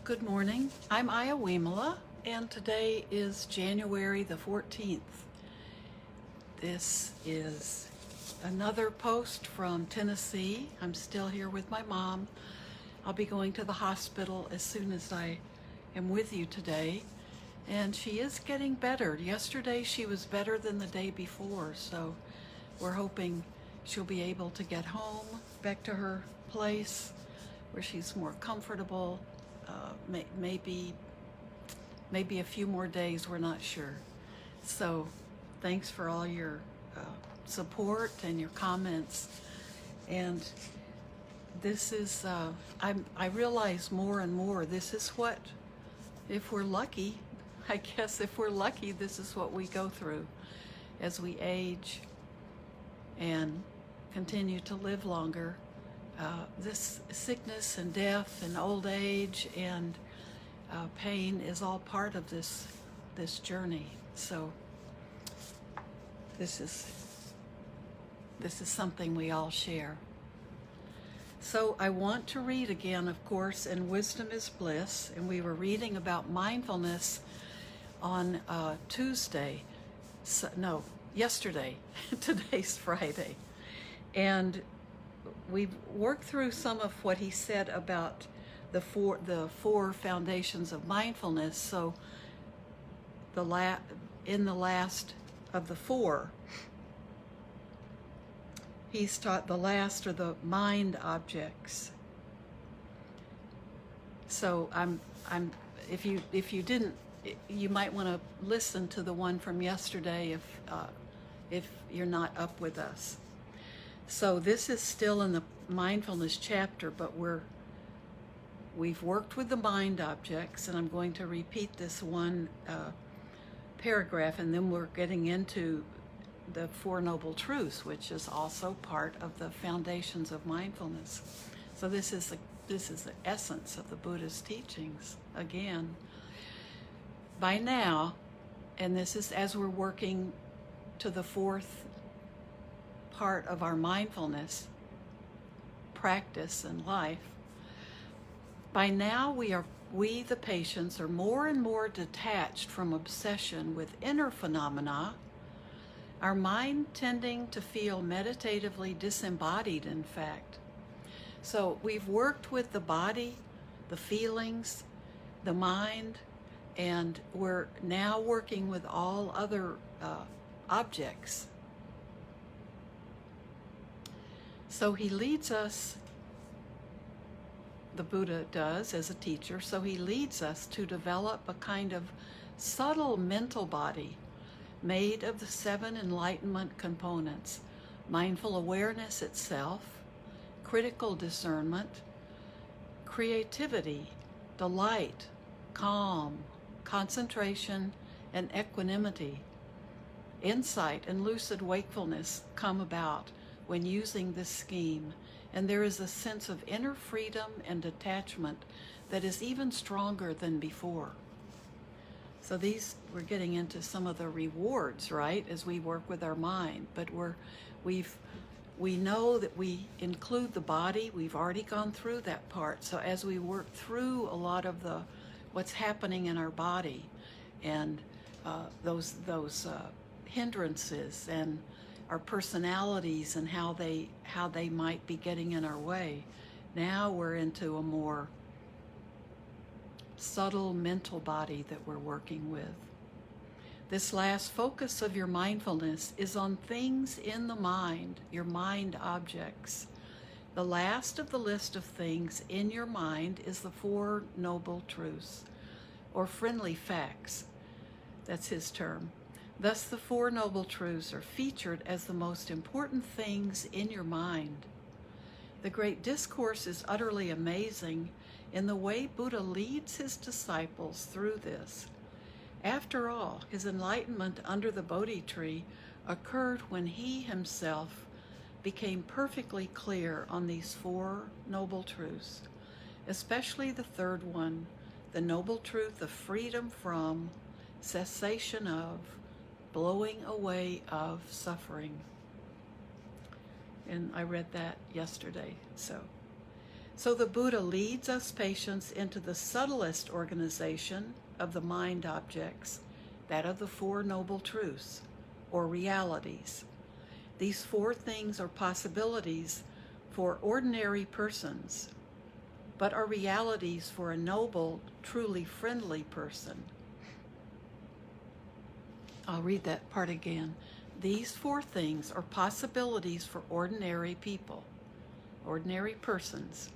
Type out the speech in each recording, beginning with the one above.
Good morning. I'm Vimala, and today is January the 14th. This is another post from Tennessee. I'm still here with my mom. I'll be going to the hospital as soon as I am with you today. And she is getting better. Yesterday she was better than the day before, so we're hoping she'll be able to get home, back to her place where she's more comfortable. Maybe a few more days, we're not sure. So thanks for all your support and your comments. And this is, I realize more and more, this is what, if we're lucky, I guess if we're lucky, this is what we go through as we age and continue to live longer. This sickness and death and old age and pain is all part of this journey. So this is something we all share. So I want to read again, of course, and Wisdom is Bliss, and we were reading about mindfulness on yesterday. Today's Friday, and we've worked through some of what he said about the four foundations of mindfulness. So in the last of the four, he's taught the last are the mind objects. So if you didn't, you might want to listen to the one from yesterday if you're not up with us. So this is still in the mindfulness chapter, but we've worked with the mind objects, and I'm going to repeat this one paragraph, and then we're getting into the Four Noble Truths, which is also part of the foundations of mindfulness. So this is the essence of the Buddha's teachings again. By now, and this is as we're working to the fourth part of our mindfulness practice and life, by now we the patients are more and more detached from obsession with inner phenomena, our mind tending to feel meditatively disembodied, in fact. So we've worked with the body, the feelings, the mind, and we're now working with all other objects. So he leads us, the Buddha does as a teacher, so he leads us to develop a kind of subtle mental body made of the 7 enlightenment components: mindful awareness itself, critical discernment, creativity, delight, calm, concentration, and equanimity. Insight and lucid wakefulness come about when using this scheme, and there is a sense of inner freedom and detachment that is even stronger than before. So we're getting into some of the rewards, right, as we work with our mind, but we know that we include the body. We've already gone through that part. So as we work through a lot of what's happening in our body and those hindrances and our personalities and how they might be getting in our way, now we're into a more subtle mental body that we're working with. This last focus of your mindfulness is on things in the mind, your mind objects. The last of the list of things in your mind is the Four Noble Truths, or friendly facts. That's his term. Thus, the Four Noble Truths are featured as the most important things in your mind. The great discourse is utterly amazing in the way Buddha leads his disciples through this. After all, his enlightenment under the Bodhi tree occurred when he himself became perfectly clear on these Four Noble Truths, especially the third one, the Noble Truth of freedom from, cessation of, blowing away of suffering. And I read that yesterday. So So the Buddha leads us patients into the subtlest organization of the mind objects, that of the Four Noble Truths, or realities. These four things are possibilities for ordinary persons, but are realities for a noble, truly friendly person. I'll read that part again. These four things are possibilities for ordinary people, ordinary persons,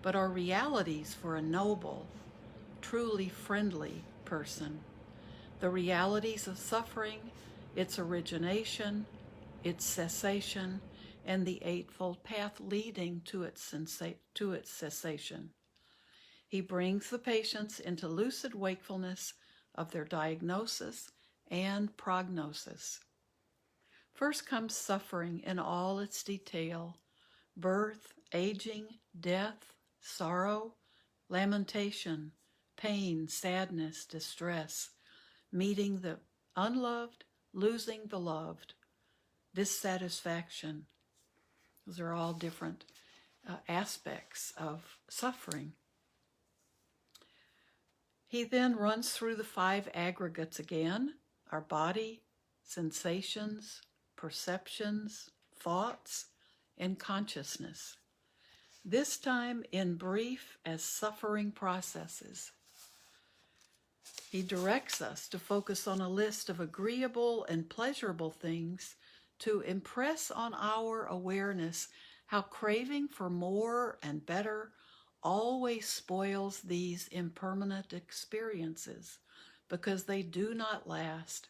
but are realities for a noble, truly friendly person. The realities of suffering, its origination, its cessation, and the Eightfold Path leading to its cessation. He brings the patients into lucid wakefulness of their diagnosis and prognosis. First comes suffering in all its detail: birth, aging, death, sorrow, lamentation, pain, sadness, distress, meeting the unloved, losing the loved, dissatisfaction. Those are all different aspects of suffering. He then runs through the five aggregates again: our body, sensations, perceptions, thoughts, and consciousness. This time in brief as suffering processes. He directs us to focus on a list of agreeable and pleasurable things to impress on our awareness how craving for more and better always spoils these impermanent experiences, because they do not last.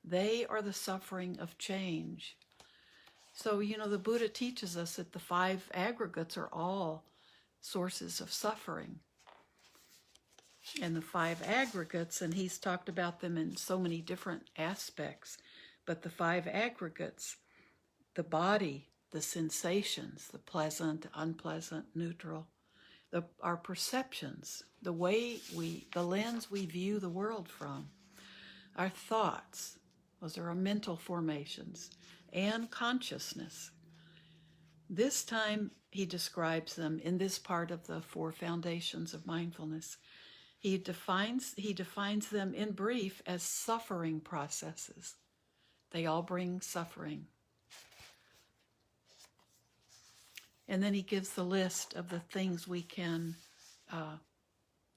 They are the suffering of change. So, the Buddha teaches us that the five aggregates are all sources of suffering. And the five aggregates, and he's talked about them in so many different aspects, but the five aggregates, the body, the sensations, the pleasant, unpleasant, neutral, our perceptions, the lens we view the world from, our thoughts, those are our mental formations, and consciousness. This time he describes them in this part of the four foundations of mindfulness. He defines them in brief as suffering processes. They all bring suffering. And then he gives the list of the things we can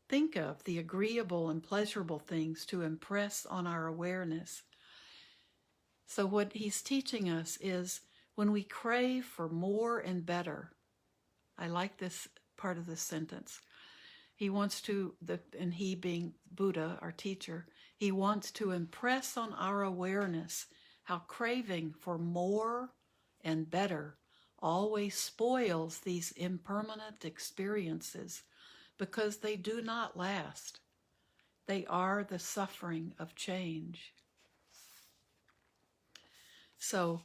think of, the agreeable and pleasurable things to impress on our awareness. So what he's teaching us is when we crave for more and better, I like this part of the sentence. He wants to, and he being Buddha, our teacher, he wants to impress on our awareness how craving for more and better always spoils these impermanent experiences, because they do not last. They are the suffering of change. So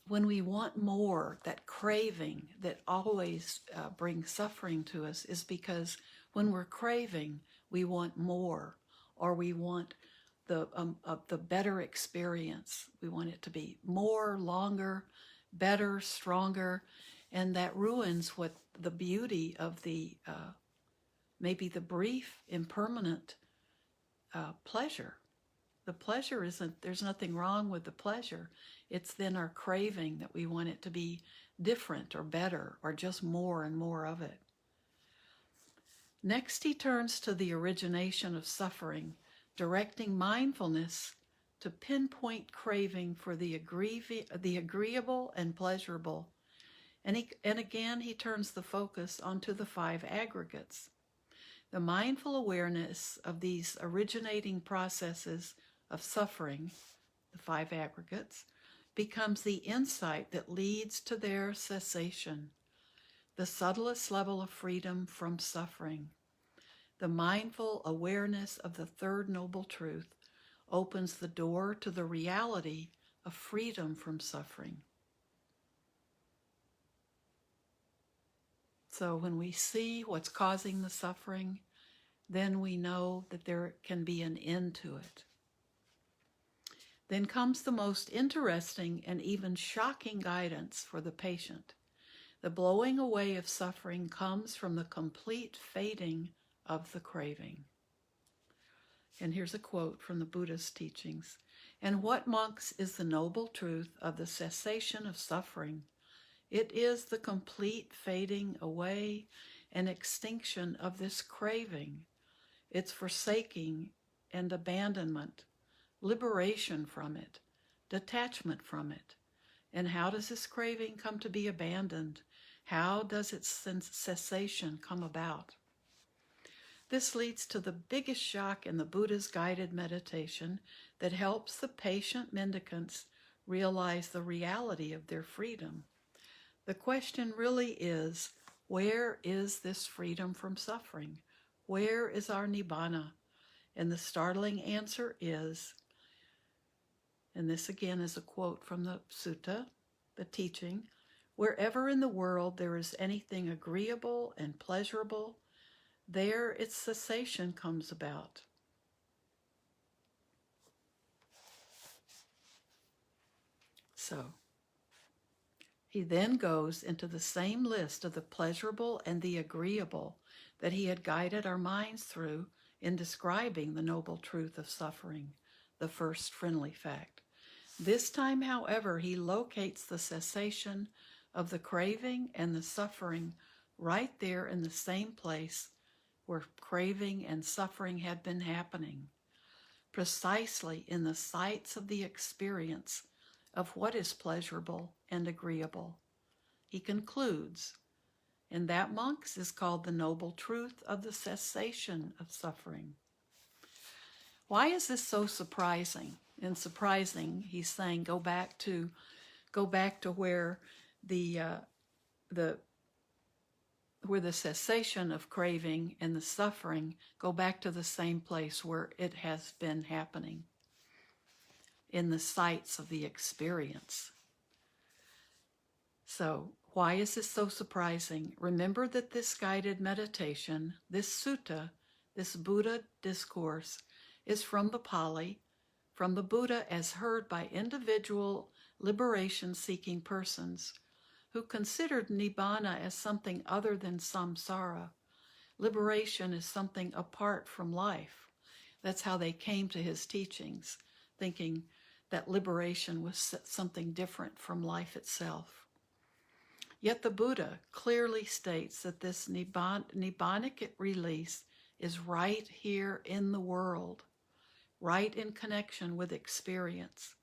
when we want more, that craving that always brings suffering to us is because when we're craving, we want more, or we want the better experience. We want it to be more, longer, better, stronger, and that ruins what the beauty of the maybe the brief, impermanent pleasure. The pleasure there's nothing wrong with the pleasure. It's then our craving that we want it to be different or better or just more and more of it. Next, he turns to the origination of suffering, directing mindfulness to pinpoint craving for the agreeable and pleasurable. And again, he turns the focus onto the five aggregates. The mindful awareness of these originating processes of suffering, the five aggregates, becomes the insight that leads to their cessation, the subtlest level of freedom from suffering. The mindful awareness of the third noble truth opens the door to the reality of freedom from suffering. So when we see what's causing the suffering, then we know that there can be an end to it. Then comes the most interesting and even shocking guidance for the patient. The blowing away of suffering comes from the complete fading of the craving. And here's a quote from the Buddha's teachings. And what, monks, is the noble truth of the cessation of suffering? It is the complete fading away and extinction of this craving, its forsaking and abandonment, liberation from it, detachment from it. And how does this craving come to be abandoned? How does its cessation come about? This leads to the biggest shock in the Buddha's guided meditation that helps the patient mendicants realize the reality of their freedom. The question really is, where is this freedom from suffering? Where is our nibbana? And the startling answer is, and this again is a quote from the sutta, the teaching, wherever in the world there is anything agreeable and pleasurable, there its cessation comes about. So, he then goes into the same list of the pleasurable and the agreeable that he had guided our minds through in describing the noble truth of suffering, the first friendly fact. This time, however, he locates the cessation of the craving and the suffering right there in the same place where craving and suffering had been happening, precisely in the sights of the experience of what is pleasurable and agreeable. He concludes, and that, monks, is called the noble truth of the cessation of suffering. Why is this so surprising? And surprising, he's saying, go back to where where the cessation of craving and the suffering go back to the same place where it has been happening, in the sights of the experience. So, why is this so surprising? Remember that this guided meditation, this sutta, this Buddha discourse, is from the Pali, from the Buddha as heard by individual liberation-seeking persons who considered nibbana as something other than samsara. Liberation is something apart from life. That's how they came to his teachings, thinking that liberation was something different from life itself. Yet the Buddha clearly states that this nibbanic release is right here in the world, right in connection with experience.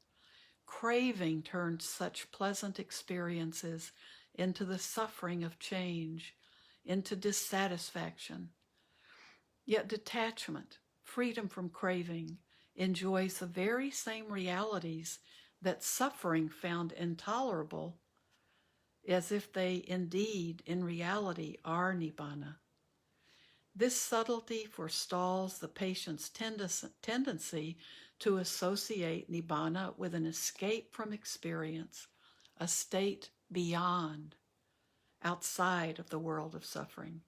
Craving turns such pleasant experiences into the suffering of change, into dissatisfaction. Yet detachment, freedom from craving, enjoys the very same realities that suffering found intolerable, as if they indeed, in reality, are nibbana. This subtlety forestalls the patient's tendency to associate nibbana with an escape from experience, a state beyond, outside of the world of suffering.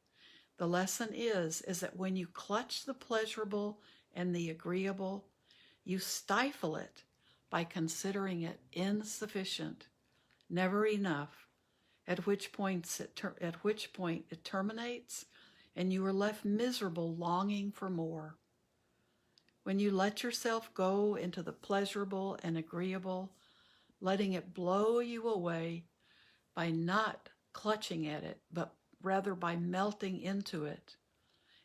The lesson is that when you clutch the pleasurable and the agreeable, you stifle it by considering it insufficient, never enough, at which point it terminates, and you are left miserable, longing for more. When you let yourself go into the pleasurable and agreeable, letting it blow you away by not clutching at it, but rather by melting into it,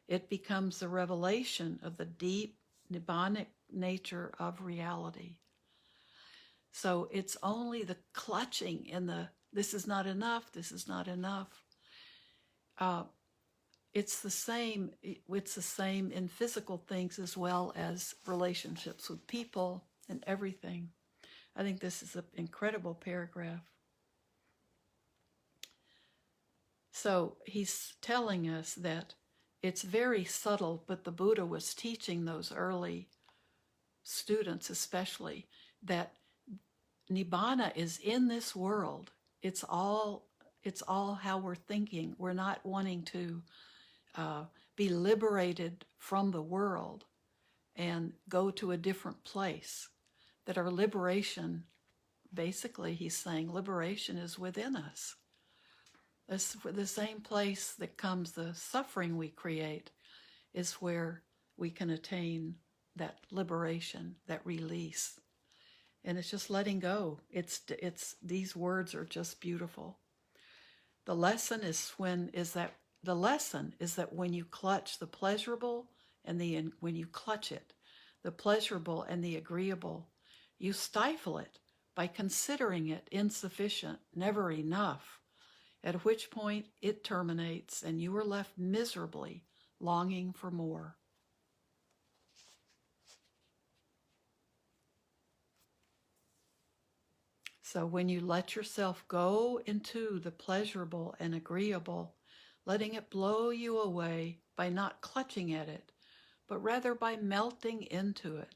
it becomes the revelation of the deep nibbanic nature of reality. So it's only the clutching and this is not enough, this is not enough. It's the same in physical things as well as relationships with people and everything. I think this is an incredible paragraph. So he's telling us that it's very subtle, but the Buddha was teaching those early students especially that nibbana is in this world. It's all how we're thinking. We're not wanting to be liberated from the world and go to a different place. That our liberation, basically he's saying liberation is within us. The same place that comes the suffering we create is where we can attain that liberation, that release. And it's just letting go. It's these words are just beautiful. The lesson is that when you clutch the pleasurable and when you clutch it, the pleasurable and the agreeable, you stifle it by considering it insufficient, never enough, at which point it terminates and you are left miserably longing for more. So when you let yourself go into the pleasurable and agreeable, letting it blow you away by not clutching at it, but rather by melting into it,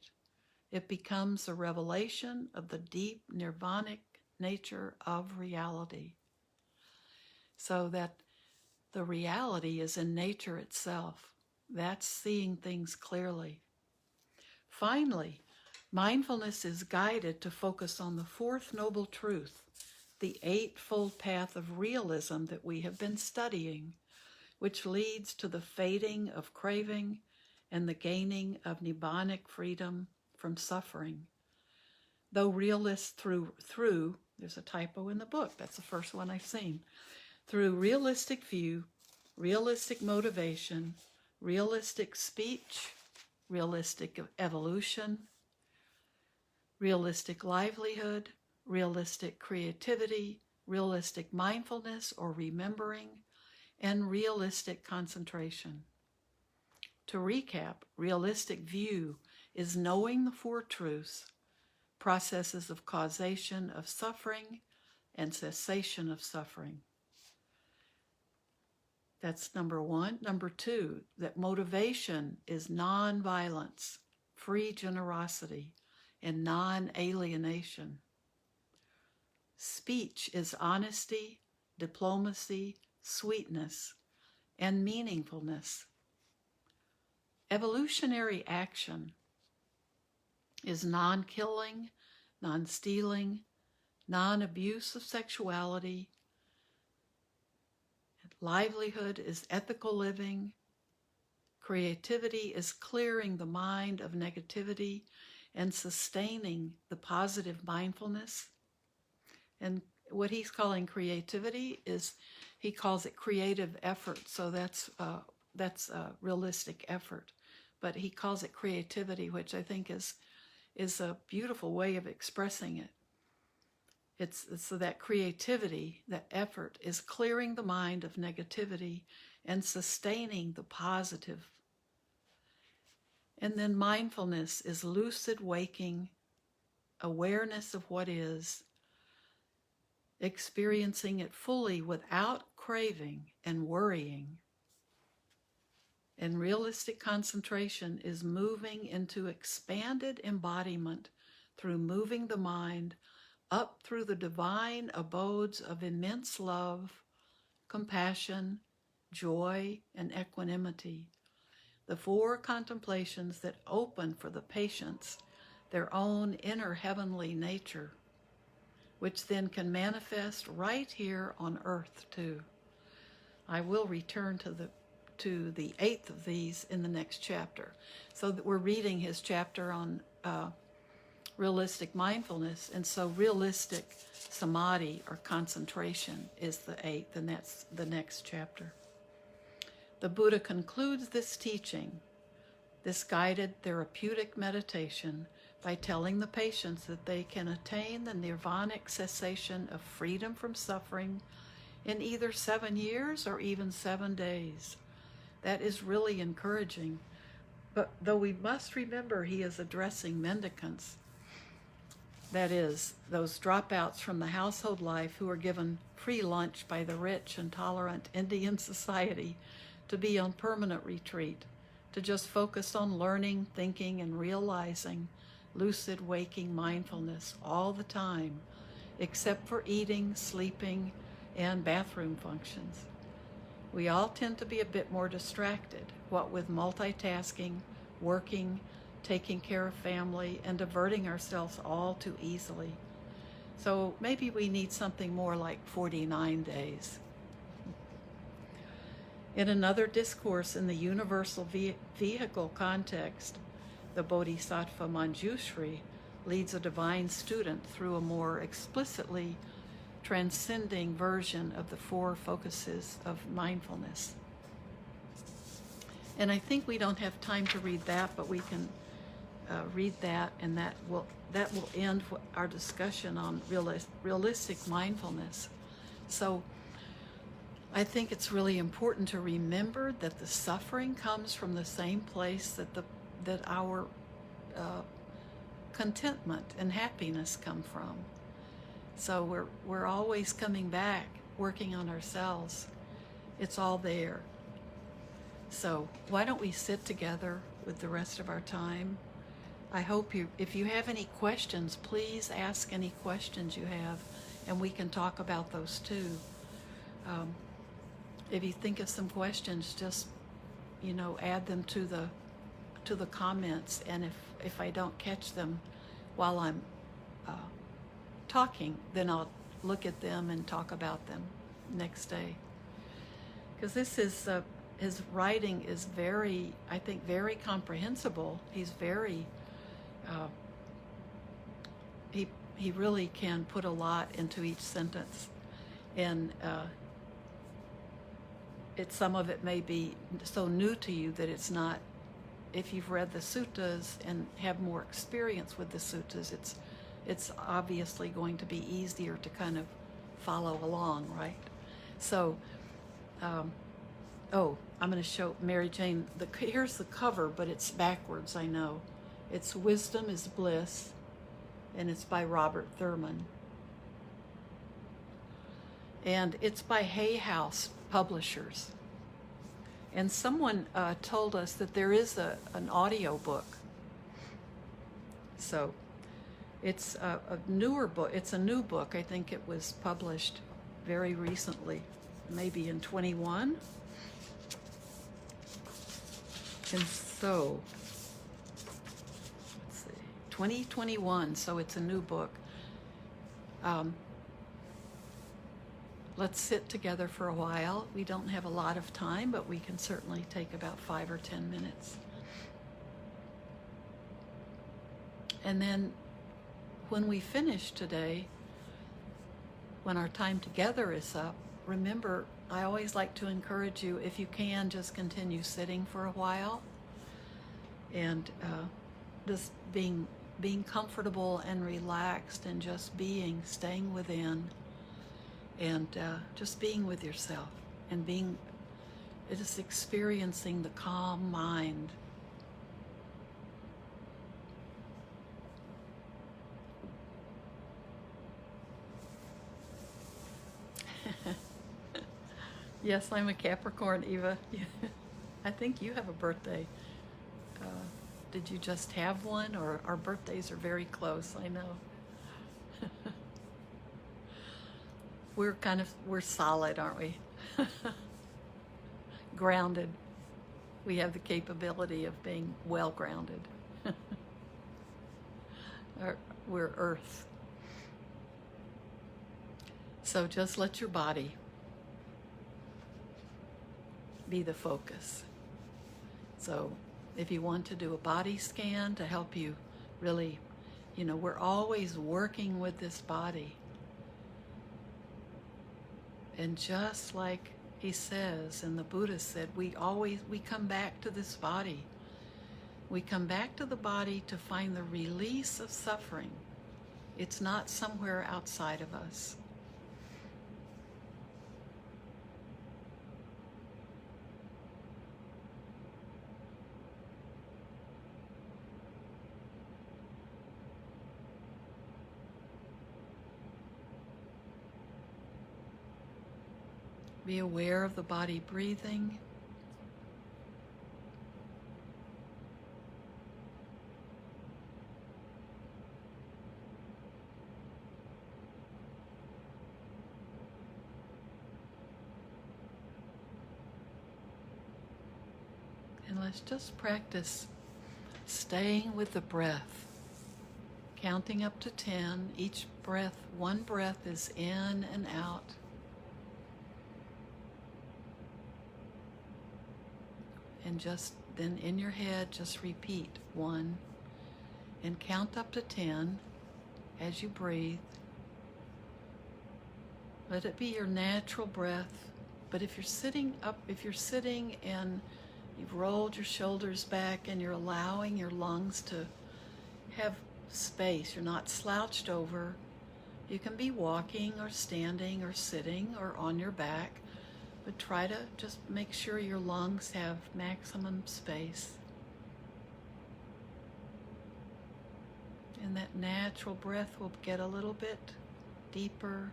it becomes a revelation of the deep nirvanic nature of reality. So that the reality is in nature itself. That's seeing things clearly. Finally, mindfulness is guided to focus on the fourth noble truth, the eightfold path of realism that we have been studying, which leads to the fading of craving and the gaining of nibbanic freedom from suffering. Though realist through there's a typo in the book, that's the first one I've seen, through realistic view, realistic motivation, realistic speech, realistic evolution, realistic livelihood, realistic creativity, realistic mindfulness or remembering, and realistic concentration. To recap, realistic view is knowing the four truths, processes of causation of suffering and cessation of suffering. That's number one. Number two, that motivation is non-violence, free generosity, and non-alienation. Speech is honesty, diplomacy, sweetness, and meaningfulness. Evolutionary action is non-killing, non-stealing, non-abuse of sexuality. Livelihood is ethical living. Creativity is clearing the mind of negativity and sustaining the positive mindfulness. And what he's calling creativity is, he calls it creative effort. So that's realistic effort. But he calls it creativity, which I think is a beautiful way of expressing it. It's so that creativity, that effort, is clearing the mind of negativity and sustaining the positive. And then mindfulness is lucid waking, awareness of what is, experiencing it fully without craving and worrying. And realistic concentration is moving into expanded embodiment through moving the mind up through the divine abodes of immense love, compassion, joy, and equanimity. The four contemplations that open for the patients their own inner heavenly nature, which then can manifest right here on earth too. I will return to the eighth of these in the next chapter. So that we're reading his chapter on realistic mindfulness, and so realistic samadhi or concentration is the eighth, and that's the next chapter. The Buddha concludes this teaching, this guided therapeutic meditation, by telling the patients that they can attain the nirvanic cessation of freedom from suffering in either 7 years or even 7 days. That is really encouraging. But though we must remember he is addressing mendicants, that is, those dropouts from the household life who are given free lunch by the rich and tolerant Indian society to be on permanent retreat, to just focus on learning, thinking, and realizing lucid waking mindfulness all the time, except for eating, sleeping, and bathroom functions. We all tend to be a bit more distracted, what with multitasking, working, taking care of family, and diverting ourselves all too easily. So maybe we need something more like 49 days. In another discourse in the universal vehicle context, the Bodhisattva Manjushri leads a divine student through a more explicitly transcending version of the four focuses of mindfulness. And I think we don't have time to read that, but we can read that, and that will end our discussion on realistic mindfulness. So I think it's really important to remember that the suffering comes from the same place that our contentment and happiness come from. So we're always coming back, working on ourselves. It's all there. So why don't we sit together with the rest of our time? I hope if you have any questions, please ask any questions you have, and we can talk about those too. If you think of some questions, just add them to the comments, and if I don't catch them while I'm talking, then I'll look at them and talk about them next day. Because this is his writing is very, I think, very comprehensible. He's very he really can put a lot into each sentence, and some of it may be so new to you that it's not. If you've read the suttas and have more experience with the suttas, it's obviously going to be easier to kind of follow along, right? So, I'm going to show Mary Jane. Here's the cover, but it's backwards, I know. It's Wisdom is Bliss, and it's by Robert Thurman. And it's by Hay House Publishers. And someone told us that there is an audio book. So it's a newer book. It's a new book. I think it was published very recently, maybe in 21. And so, let's see, 2021, so it's a new book. Let's sit together for a while. We don't have a lot of time, but we can certainly take about 5 or 10 minutes. And then when we finish today, when our time together is up, remember, I always like to encourage you, if you can, just continue sitting for a while, and just being comfortable and relaxed, and just staying within, and just being with yourself, and just experiencing the calm mind. Yes, I'm a Capricorn, Eva. I think you have a birthday. Did you just have one, or our birthdays are very close? I know. We're solid, aren't we? Grounded. We have the capability of being well grounded. We're earth. So just let your body be the focus. So if you want to do a body scan to help you really, we're always working with this body. And just like he says, and the Buddha said, we come back to this body. We come back to the body to find the release of suffering. It's not somewhere outside of us. Be aware of the body breathing. And let's just practice staying with the breath, counting up to 10. Each breath, one breath is in and out. And just then in your head, just repeat 1 and count up to 10 as you breathe. Let it be your natural breath. But if you're sitting and you've rolled your shoulders back and you're allowing your lungs to have space, you're not slouched over, you can be walking or standing or sitting or on your back, but try to just make sure your lungs have maximum space. And that natural breath will get a little bit deeper.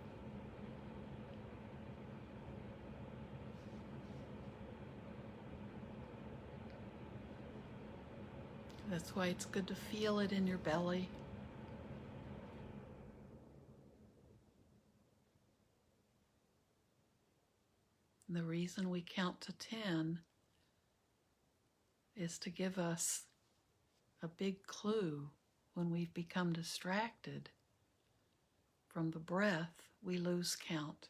That's why it's good to feel it in your belly. And the reason we count to 10 is to give us a big clue. When we've become distracted from the breath, we lose count.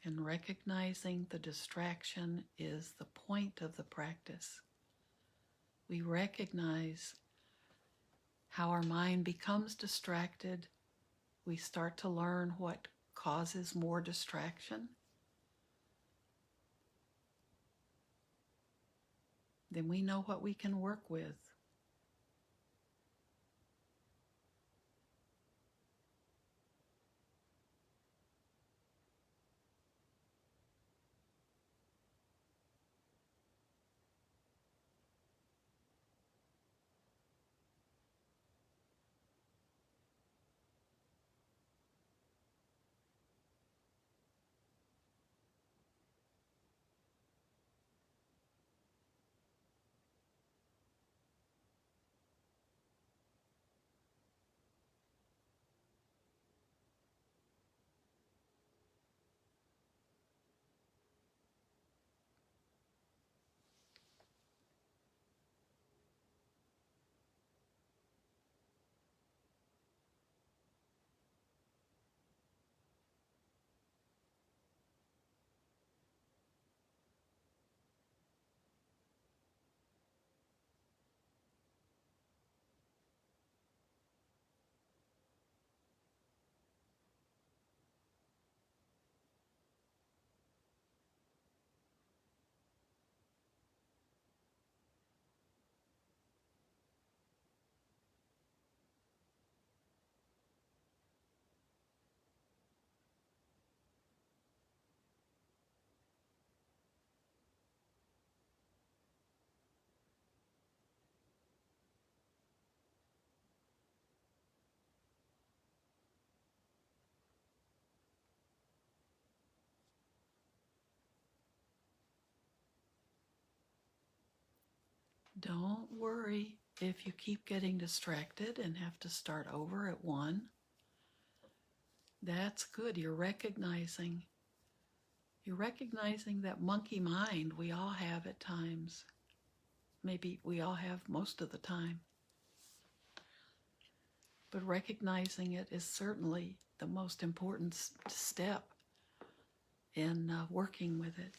And recognizing the distraction is the point of the practice. We recognize how our mind becomes distracted. We start to learn what causes more distraction. Then we know what we can work with. Don't worry if you keep getting distracted and have to start over at 1. That's good. You're recognizing that monkey mind we all have at times. Maybe we all have most of the time. But recognizing it is certainly the most important step in working with it.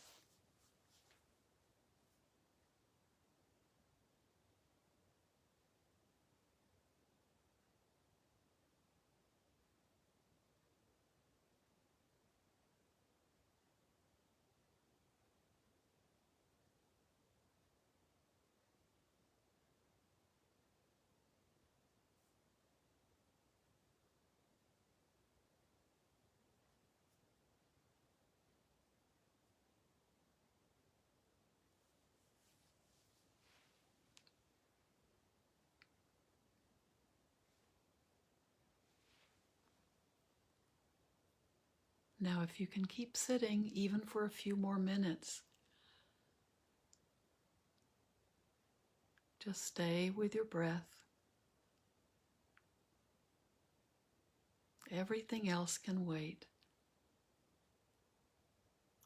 Now, if you can keep sitting even for a few more minutes, just stay with your breath. Everything else can wait.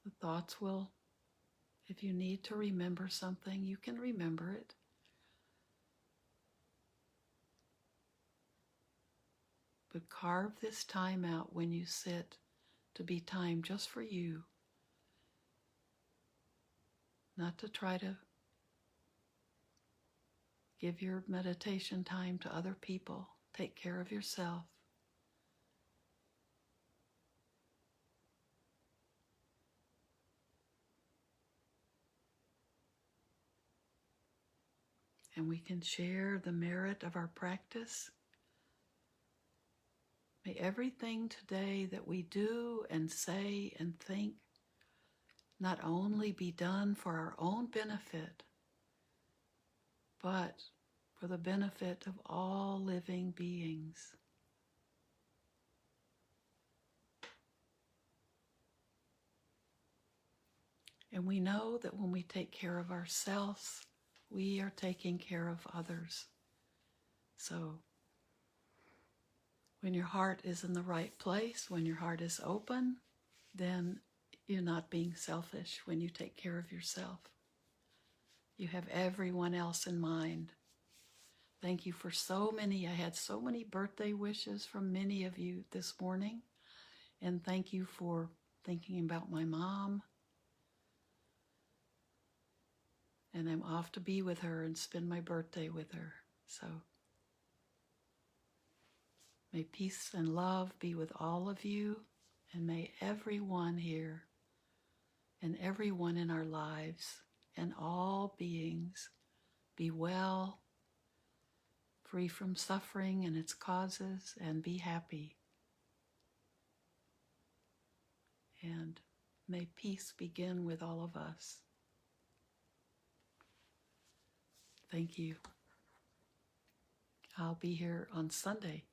The thoughts will, if you need to remember something, you can remember it. But carve this time out when you sit to be time just for you, not to try to give your meditation time to other people. Take care of yourself. And we can share the merit of our practice. May everything today that we do and say and think not only be done for our own benefit, but for the benefit of all living beings. And we know that when we take care of ourselves, we are taking care of others. So when your heart is in the right place, when your heart is open, then you're not being selfish when you take care of yourself. You have everyone else in mind. Thank you for so many. I had so many birthday wishes from many of you this morning. And thank you for thinking about my mom. And I'm off to be with her and spend my birthday with her. So may peace and love be with all of you, and may everyone here and everyone in our lives and all beings be well, free from suffering and its causes, and be happy. And may peace begin with all of us. Thank you. I'll be here on Sunday.